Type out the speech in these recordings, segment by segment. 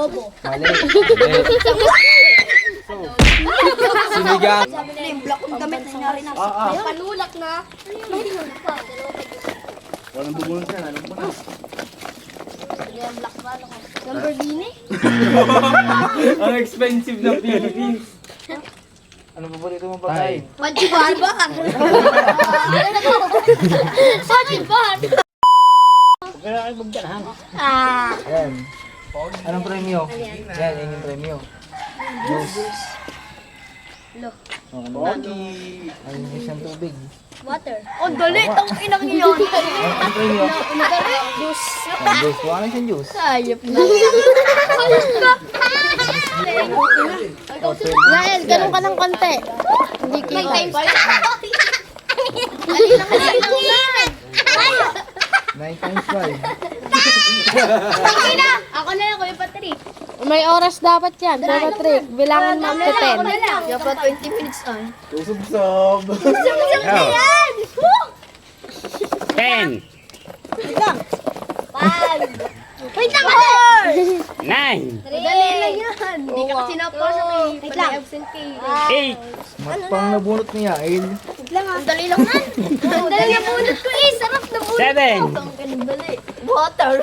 Adobo. Mali. Sinigang. Sabi na yung block kong gamit na nangyari na. Panulak na. Walang bubunot yan. Alam ko na. Yung block ba? Lamborghini? Ang expensive ng Philippines. Ano paborito mo pagkain? Pajibar ba? Pajibar! Kailangan magdanahan. Ah! Yan. Anong premyo? Yan, yan yung premyo. Juice. Lo. Okay. Ano yung isang tubig? Water. Oh, dali! Itong inang yun! Anong premyo? Juice. Ang juice. Kuha na isang juice. Hayop na. Lael, ganun ka ng konti. Hindi kita. May times ka. Alin lang yan. 9 times 5. Ako na lang, Kuya Patrick. May oras dapat yan. Kuya Patrick, bilangan mo up to 10. Dapat 20 minutes on. Susub-sub. Yan! 10, Wait lang! 9, Dali lang yan. Hindi ka kasi napasok eh. Wait lang. Absent ka eh. 8, Matpang nabunot niya, Ail. Wait lang ah. Ang dali lang man. Ang dali na bunot ko eh. Sarap na bunot. 7, Ang dali. Water.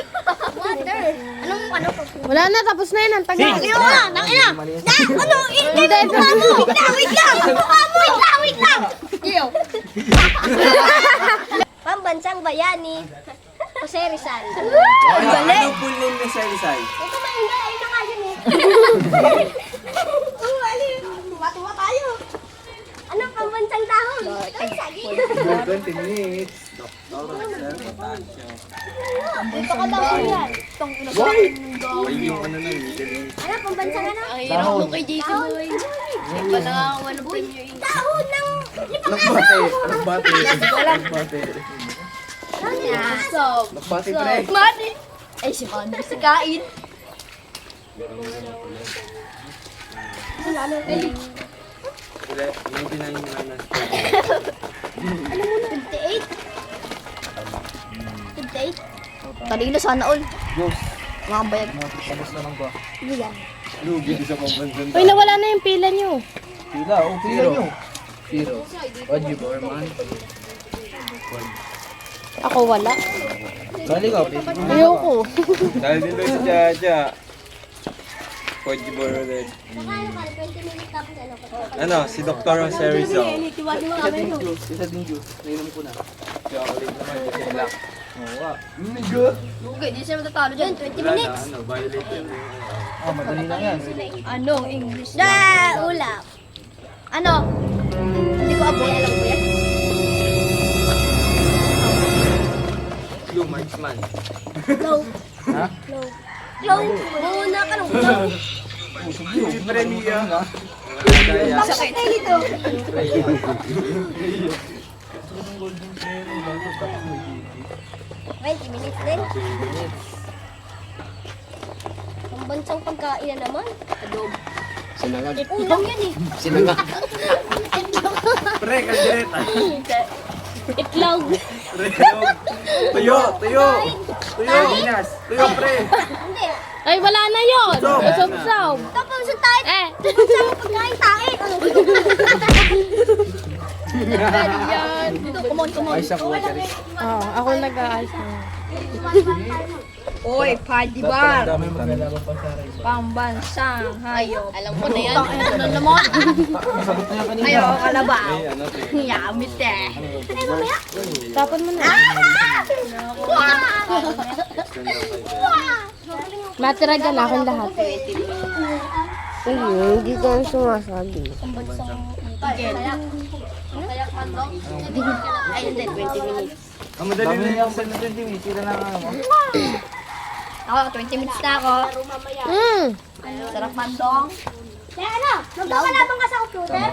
Water. Ano? Wala na, tapos na yun. Ang tagal. Six. Ano na? Nakina. Ano? Hindi. Mukha mo. Wait lang. Mukha mo. Wait lang. Iyo. Pambansang bayani. Jose Rizal. Anong full name ni Sarisay? Ito ba hindi? Ayun na nga yun eh. Oo, alin. Tuwa-tuwa tayo. Ano pambansang tahon? Ay, sagi. 20 minutes. Dito ka daw yan. Ay, yung ano na yun. Ano pambansang ano? Tahon. Kay Jason Boy. Hindi pa nakakuha ng premio yun. Tahon ng... Nagbate. Nagbate. Sob. Nagbate pre. Mati. Ay, si Mano. Si Kain. Wala, yung tinayin nga na. 58. 58. Talino sana all. Juice. Mga bayag. Tapos naman ko. Hindi yan. Lugi sa pambansan. Uy, nawala na yung pila nyo. Pila, oh, pila nyo. Zero. What you born man? Ako wala. Bali ka, pila. Ayoko. Dahil dito si Jaja. What you born ulit? 20 minutes tapos ano ko. Ano, si Dr. Jose Rizal. Isa din juice. Isa din juice. Nainom ko na. Chocolate naman, kasi black. Oo nga. Okay, di siya matatalo dyan. 20 minutes. Ano, violate yan. Ah, madali lang yan. Anong English? Ulap. Ano? Hindi ko aboy. Alam ko yan. Blue Marksman. Low. Ha? Low. Low. Muna ka ng low. Si Premia. Sakit na dito. 20 minutes din. Ang bansang pagkain na naman. Adobo. Sinangag. Ulam yan eh. Sinangag. Pre, kaldereta. Itlog. Tuyo. Tuyo. Tuyo. Minas. Tuyo, pre. Hindi. Ay, wala na yun. Usap-usap. Tapos sa tayo. Eh. Bansang pagkain tayo. Yan. Come on. Ay, sa kuha ka rin. Oo, ako nag-aayos na. Oy, party Ang dami magkalaban pa sa rin. Pambansang hayop. Alam ko na yan. Ano naman? Sabot na yan kanina. Ayaw ka na ba? Ay, ano, Yamit eh. Tapon mo na. Matira dyan akong lahat. Hindi ka na sumasabi. Ay, hindi. 20 minutes. Ang madali Dami na na yan. yung sa 20 minutes. Sila lang ano. Ako, 20 minutes na ako. Sarap mandong. Kaya ano? Magkakalaban ka sa computer?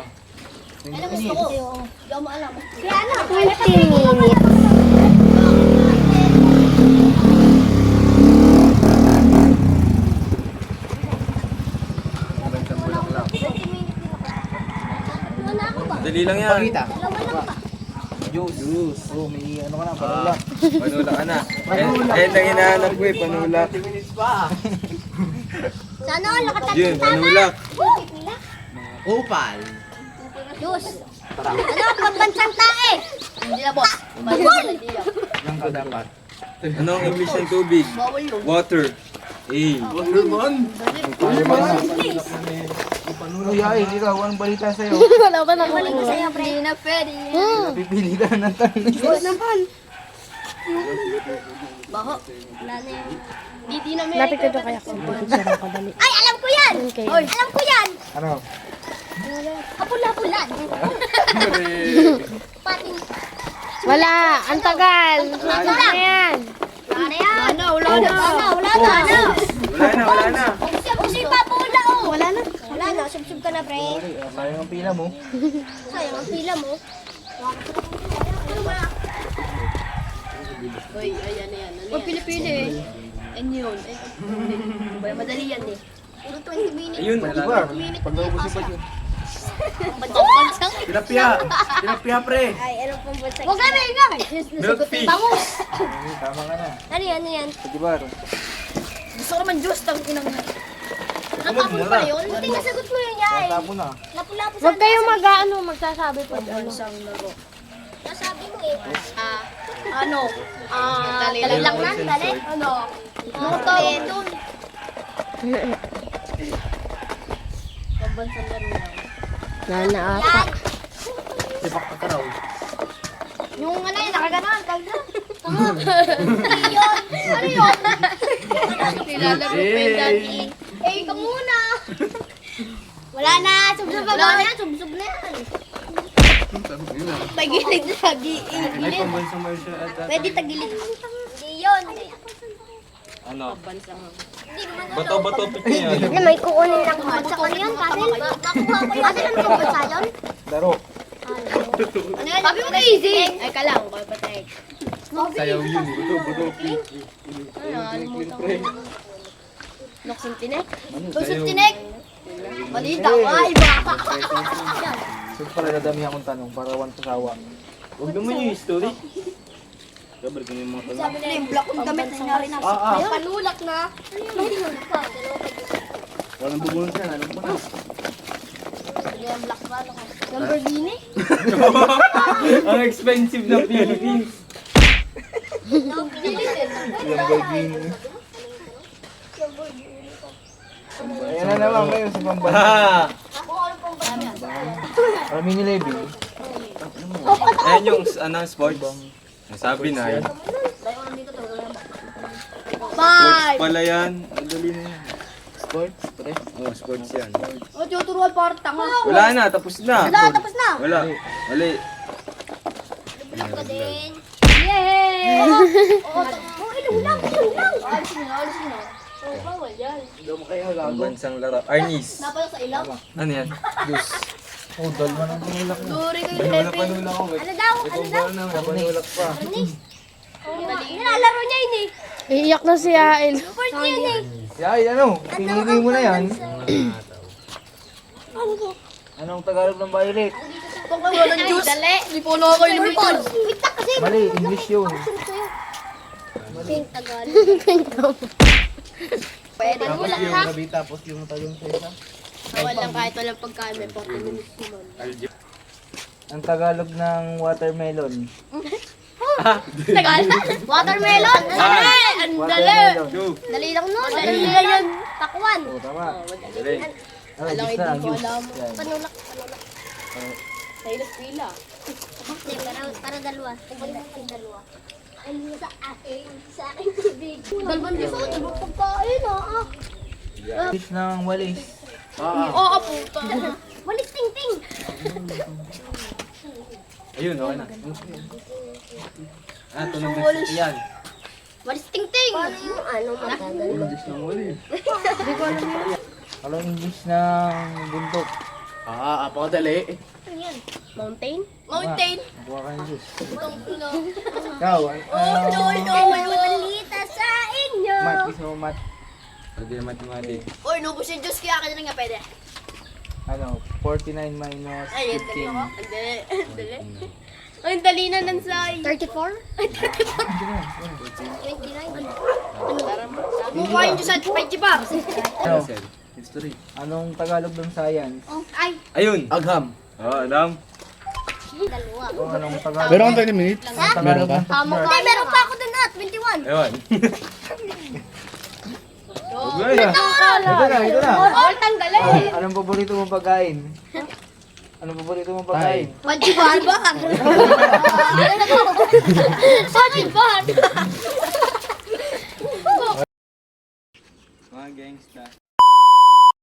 Ano gusto ko? Hindi ako maalam. Kaya ano? 20 minutes. Dali lang yan. Pagkita. Dalawa lang pa. Juice. Oh, may ano ka na. Panula. Panula ka na. Eh, nang hinahanap ko eh, panula. 20 minutes pa. Sana all nakatagin Jun, panulak. Upal. Diyos. Ano, pagbansang tae. Hindi na, boss. Bawal. Lang ko dapat. Anong English ng tubig? Bawal yun. Water. A. Uy, ay, ikaw, anong balita sa'yo? Wala ka na Balik ko sa'yo, pre. Hindi na pwede. Pipili ka na ng tanong. Diyos naman. Baho. Wala na yan. Didi na Lapit ka doon kaya kung pipicture ako dali. Ay, alam ko yan! Okay. Oy, alam ko yan! Ano? Kapula-pulan. Pating. Wala, ang tagal. Ano na yan? Wala na yan. Wala na. Wala na. Sip-sip pa pula, oh. Wala na. Wala na. Sip-sip ka na, pre. Sayang ang pila mo. Sayang ang pila mo. Uy, ayan na yan. Huwag pili-pili. Yan yun. Madali yan eh. Puro 20 minutes. Ayun, Diba? Pag naubos pa yun. Bansang. Tilapia, pre. Ay, ano pang bansang? Huwag na ingay. Milkfish. Bangus. Tama ka na. Ano yan? Diba? Gusto ko naman juice. Tang inang na. Natapon pa yun? Hindi nasagot mo yun, yay. Tapo na. Lapu-lapu Huwag kayong mag-ano, magsasabi pa ano. Nasabi mo eh. Dali lang na, dali. Nuto. Doon. Pambansang laro lang. Nana ata. Sipak ka raw. Yung ano yun, nakaganon, kalda. Ano yun? Ano yun? Nilalaro pa yung dati. Eh, ikaw muna. Wala na, subsub na yan, subsub na yan. Tagilid lagi. Ay, pambansang Marsha at Pwede tagilid. Hindi yun. ano? Hindi naman Bato-bato pick na yan. may kukunin lang bansa ko yun, Pavel. Nakuha ko yun. Pavel, ano yung bansa yun? Laro. Ano yun? Sabi mo easy. Ay, ka lang, papatek. Sayaw yun. Bato-bato pick. Luksong tinek? Luksong tinek? Balita ko, ay baka. So pala dadami akong tanong para one to sawa. Huwag naman yung history. Gabar ko yung mga tanong. Sabi nila yung black kong gamit na nga rin nasa. Panulak na. Panulak pa. Walang bubulong siya. Alam ko na. Yung black pa. Lamborghini? Ang expensive na Philippines. Lamborghini. Ayan na naman ngayon sa pambansa. Ah! Rami ni Levy. Ayan yung sports. Nasabi na yun. Bye! Pala yan. Madali na yan. Sports, pre. Oh, sports yan. O, tuturuan para tanga. Wala na, tapos na. Wala, tapos na. Wala. Mali. Black ka din. Yay! Oh, ilong lang, ilong lang. Alisin na, alisin na. Oh, bawal yan. Ang bansang laro. Arnis. Napalo sa ilaw. Ano yan? Diyos. Oh, dalma ng panulak mo. Duri ko Wala yung pa Pepe. nula ako. Ano daw? Ano daw? Panulak pa. Anis. Nilalaro niya yun eh. Iiyak na si Ail. Support niya yun eh. Ay, ano? Pinili mo na yan. Ano to? Anong Tagalog ng violet? Kung kayo ng juice. Dali. Lipuno ako yung purple. Wait lang kasi. Mali, English yun. Pink Tagalog. Pwede. Tapos Wala yung ha. gabi, tapos yung talong sa isa. Bawal lang kahit walang pagkain. May 40 minutes naman. Ang Tagalog ng watermelon. Tagalog? Watermelon? Dali! Ang dali! Watermelon. Go. Dali lang nun. Dali lang yan. Takwan. Oh, tama. Dali. Ano, gis na, gis. Yan. Panulak. Taylor pila. Para dalawa. Dalawa. Ano sa akin? Sa akin tubig. Dalban din sa ibang pagkain ah. Gis ng walis. Oo, puta. Walis ting-ting. Ayun, okay na. Ah, tunog ng yan. Walis ting-ting. Paano yung ano matagal? English ng walis. Anong English ng bundok? Apakadali. Ano yan? Mountain? Mountain. Nakuha ka ng juice. Putang ina. Ikaw, May malita sa inyo. mat, gusto mo mat? Pwede na mathematics. Oy, nubos yung juice kaya ka na nga pwede. Ano, 49 minus Ay, ang dali 15. ako. Ang dali. Ang dali. Ay, ang dali na ng say. 34? Ay, 34. 29. Ano? Mukha yun sa 5 bar. Ano? History. Anong Tagalog ng science? Ay, Ayun. Agham. Oh, Adam. dalawa. Kung anong Tagalog? Meron kang 20 minutes? Anong Tagalog ng Tama ka. Hindi, meron pa ako dun na, 21. Ayun. Okay. Ito na. All tanggalin. Anong paborito mong pagkain? Anong paborito mong pagkain? 5 bar. 5 bar.